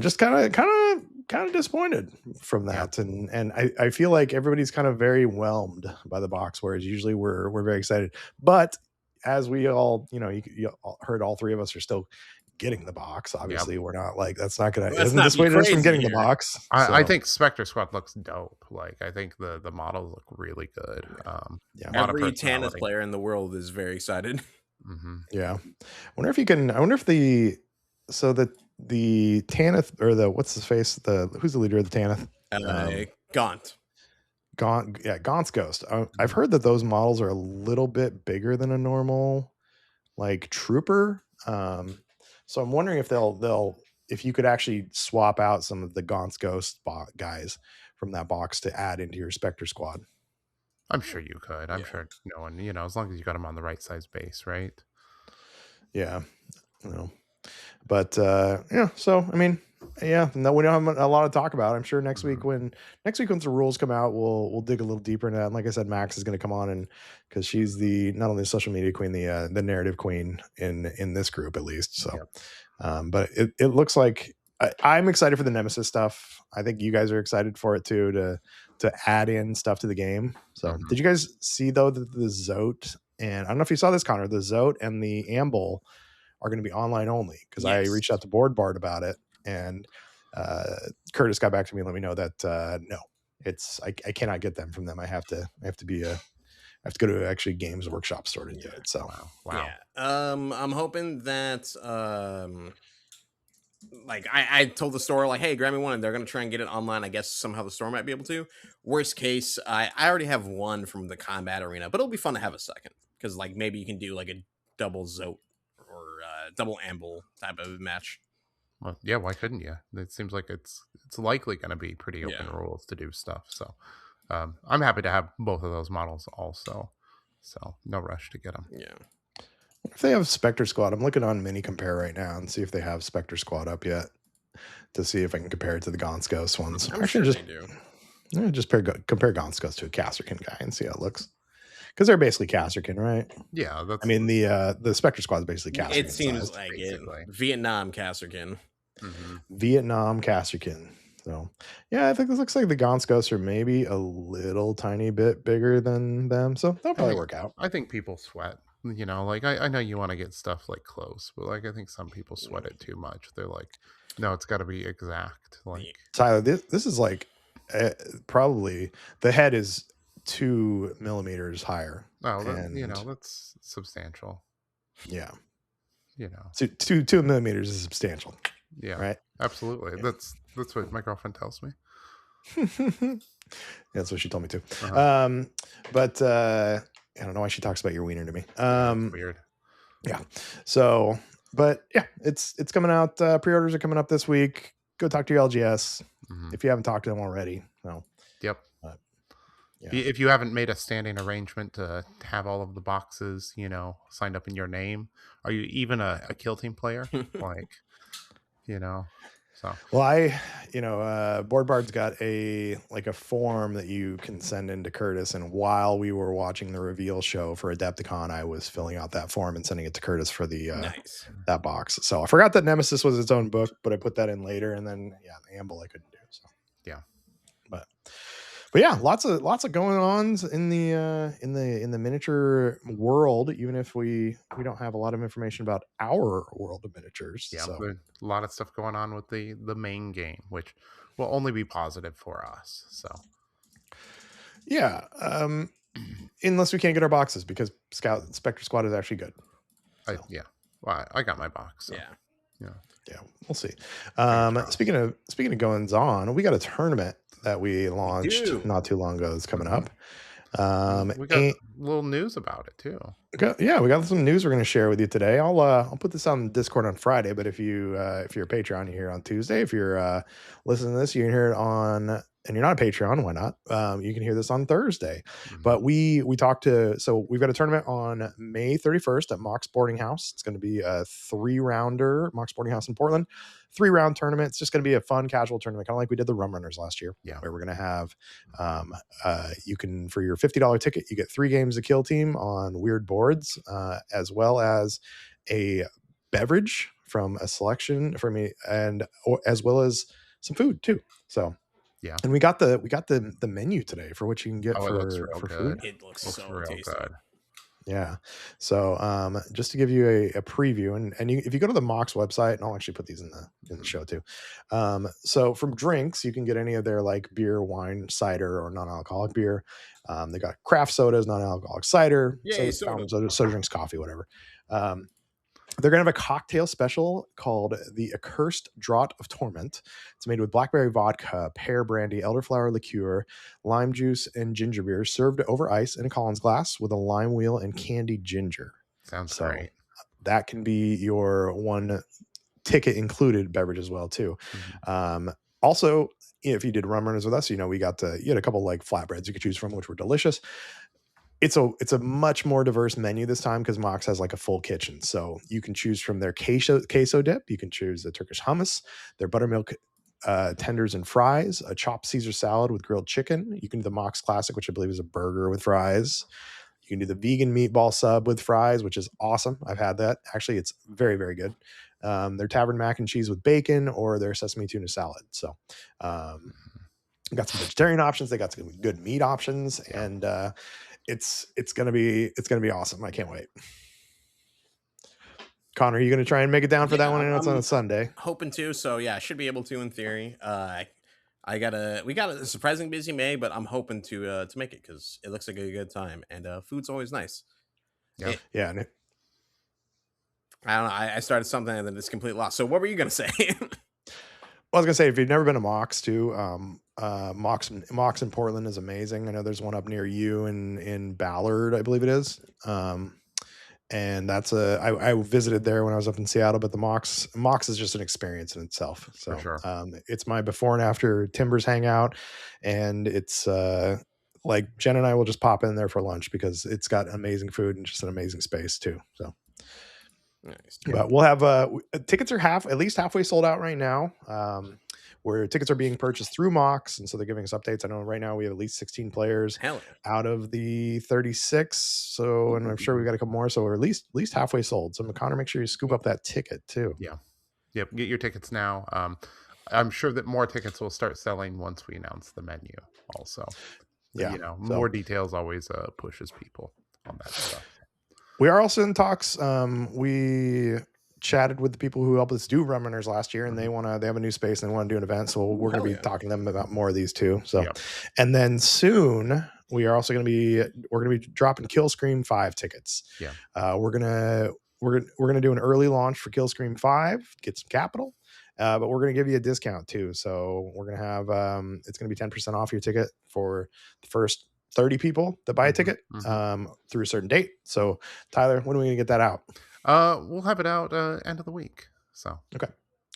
just kind of disappointed from that, and I feel like everybody's kind of very whelmed by the box, whereas usually we're very excited. But as we all, you heard, all three of us are still getting the box. Obviously, we're not like that's not gonna isn't dissuade us from getting the box. I think Spectre Squad looks dope. Like I think the models look really good. Every Tanith player in the world is very excited. Yeah, I wonder if the Tanith or the what's his face who's the leader of the Tanith? Gaunt's Ghost. I've heard that those models are a little bit bigger than a normal like trooper. So I'm wondering if if you could actually swap out some of the Gaunt's Ghost guys from that box to add into your Spectre Squad. I'm sure you could. I'm sure no one, as long as you got them on the right size base, right? Yeah. But so I mean, no, we don't have a lot to talk about. I'm sure next week when the rules come out, we'll dig a little deeper into that. And like I said, Max is going to come on and because she's not only the social media queen, the narrative queen in this group at least. So, but it looks like I'm excited for the Nemesis stuff. I think you guys are excited for it too to add in stuff to the game. So, did you guys see though that the Zote and I don't know if you saw this, Connor, the Zote and the Amble are going to be online only because I reached out to Board Bard about it and Curtis got back to me and let me know that no, I cannot get them from them. I have to go to actually Games Workshop store to do it. So wow. I'm hoping that like I told the store like, hey, grab me one, and they're gonna try and get it online. I guess somehow the store might be able to. Worst case, I already have one from the combat arena, but it'll be fun to have a second because like maybe you can do like a double Zote or double Amble type of match. Well, yeah, why couldn't you? It seems like it's likely going to be pretty open rules to do stuff. So I'm happy to have both of those models also. So no rush to get them. Yeah. If they have Spectre Squad, I'm looking on Mini Compare right now and see if they have Spectre Squad up yet to see if I can compare it to the Gaunt's Ghost ones. I'm sure they do. Just compare Gaunt's Ghost to a Casterkin guy and see how it looks. Because they're basically Casterkin, right? Yeah, I mean the Spectre Squad is basically Casterkin. It seems like it. Vietnam Casterkin. Vietnam Casterkin. So yeah, I think this looks like the Gaunt's Ghosts are maybe a little tiny bit bigger than them. So that'll probably work out. I think people sweat. Like I know you want to get stuff like close, but like I think some people sweat it too much. They're like, no, it's got to be exact. Like Tyler, this is like probably the head is 2 millimeters higher. Oh, that's substantial. Yeah. So 2 millimeters is substantial. Yeah. Right. Absolutely. Yeah. That's what my girlfriend tells me. That's what she told me too. But I don't know why she talks about your wiener to me. It's weird. Yeah. So, but yeah, it's coming out. Pre-orders are coming up this week. Go talk to your LGS if you haven't talked to them already. No. Yep. If you haven't made a standing arrangement to have all of the boxes, signed up in your name, are you even a kill team player? Like, So Well, Board Bard's got a form that you can send in to Curtis, and while we were watching the reveal show for Adepticon, I was filling out that form and sending it to Curtis for the Nice. that box. So I forgot that Nemesis was its own book, but I put that in later, and then the Amble I couldn't do. So yeah. But yeah, lots of going ons in the miniature world, even if we don't have a lot of information about our world of miniatures. Yeah, So there's a lot of stuff going on with the main game, which will only be positive for us. So yeah, unless we can't get our boxes, because Spectre Squad is actually good. So. Well, I got my box. So. Yeah, we'll see. Speaking of goings on, we got a tournament that we launched not too long ago that's coming up. We got a little news about it too. We got some news we're going to share with you today. I'll put this on Discord on Friday, but if you're a Patreon, you hear it on Tuesday. If you're listening to this, you can hear it on, and you're not a Patreon, why not? You can hear this on Thursday. Mm-hmm. But we talked so we've got a tournament on May 31st at Mox Boarding House. It's going to be a 3-rounder, Mox Boarding House in Portland. 3-round tournament. It's just going to be a fun, casual tournament, kind of like we did the Rum Runners last year. Yeah, where we're going to have, you can, for your $50 ticket, you get 3 games of Kill Team on weird boards, as well as a beverage from a selection for me, as well as some food too. So yeah, and we got the menu today for what you can get for food. It looks so tasty. Good. Yeah. So just to give you a preview, and if you go to the Mox website, and I'll actually put these in the show too. So from drinks, you can get any of their like beer, wine, cider, or non-alcoholic beer. They got craft sodas, non-alcoholic cider, soda drinks, coffee, whatever. They're going to have a cocktail special called the Accursed Draught of Torment. It's made with blackberry vodka, pear brandy, elderflower liqueur, lime juice, and ginger beer, served over ice in a Collins glass with a lime wheel and candied ginger. Sounds great. That can be your one ticket included beverage as well, too. Mm-hmm. Also, if you did Rum Runners with us, you had a couple like flatbreads you could choose from, which were delicious. It's a much more diverse menu this time because Mox has like a full kitchen. So you can choose from their queso dip. You can choose the Turkish hummus, their buttermilk tenders and fries, a chopped Caesar salad with grilled chicken. You can do the Mox Classic, which I believe is a burger with fries. You can do the vegan meatball sub with fries, which is awesome. I've had that. Actually, it's very, very good. Their tavern mac and cheese with bacon or their sesame tuna salad. So got some vegetarian options. They got some good meat options, and it's gonna be awesome. I can't wait. Connor, are you gonna try and make it down for that one? I know it's on a Sunday. Hoping to. So yeah, I should be able to in theory. We got a surprisingly busy May, but I'm hoping to make it because it looks like a good time, and food's always nice. Yeah. I don't know. I started something and then it's complete loss. So what were you gonna say? I was gonna say, if you've never been to Mox too, Mox in Portland is amazing. I know there's one up near you in Ballard, I believe it is. And that's I visited there when I was up in Seattle, but the Mox is just an experience in itself. So for sure. It's my before and after Timbers hangout, and it's like Jen and I will just pop in there for lunch because it's got amazing food and just an amazing space too. So nice. But we'll have tickets are at least halfway sold out right now. Where tickets are being purchased through Mox, and so they're giving us updates. I know right now we have at least 16 players out of the 36. So, and I'm sure we've got a couple more. So we're at least halfway sold. So Connor, make sure you scoop up that ticket too. Yeah. Yep. Get your tickets now. I'm sure that more tickets will start selling once we announce the menu also. Yeah. More details always pushes people on that stuff. We are also in talks. We chatted with the people who helped us do Rum Runners last year, and they have a new space and they want to do an event. So we're going to be talking to them about more of these too. So, and then soon we are also going to be dropping Kill Scream 5 tickets. Yeah. We're going to do an early launch for Kill Scream 5, get some capital. But we're going to give you a discount too. So we're going to have, it's going to be 10% off your ticket for the first 30 people that buy a ticket through a certain date. So Tyler, when are we going to get that out? We'll have it out end of the week. So okay,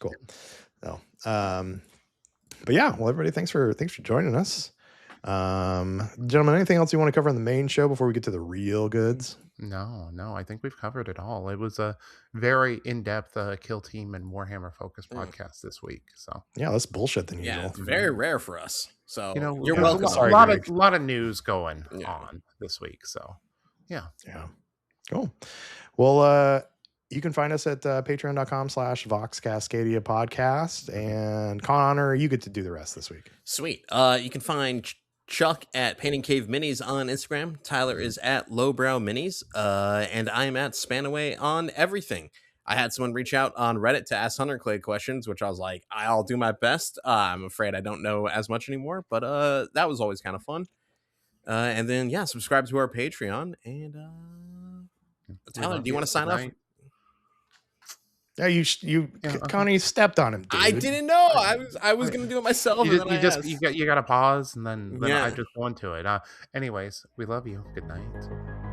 cool. No, but yeah, well, everybody, thanks for joining us. Gentlemen, anything else you want to cover on the main show before we get to the real goods? No, I think we've covered it all. It was a very in-depth Kill Team and Warhammer focused podcast this week. So Yeah, less bullshit than Yeah, usual. it's very rare for us. So you're there's welcome. Sorry, a Greg. lot of news going on this week. So yeah. Cool. Well, you can find us at patreon.com/Vox Cascadia podcast. And Connor, you get to do the rest this week. Sweet. You can find Chuck at Painting Cave Minis on Instagram. Tyler is at Lowbrow Minis. And I'm at Spanaway on everything. I had someone reach out on Reddit to ask Hunter Clay questions, which I was like, I'll do my best. I'm afraid I don't know as much anymore, but that was always kind of fun. And then, subscribe to our Patreon. And Tyler, do you want to sign off? Yeah, Connie stepped on him, dude. I didn't know. I was going to do it myself. You got to pause, and then I just go into it. Anyways, we love you. Good night.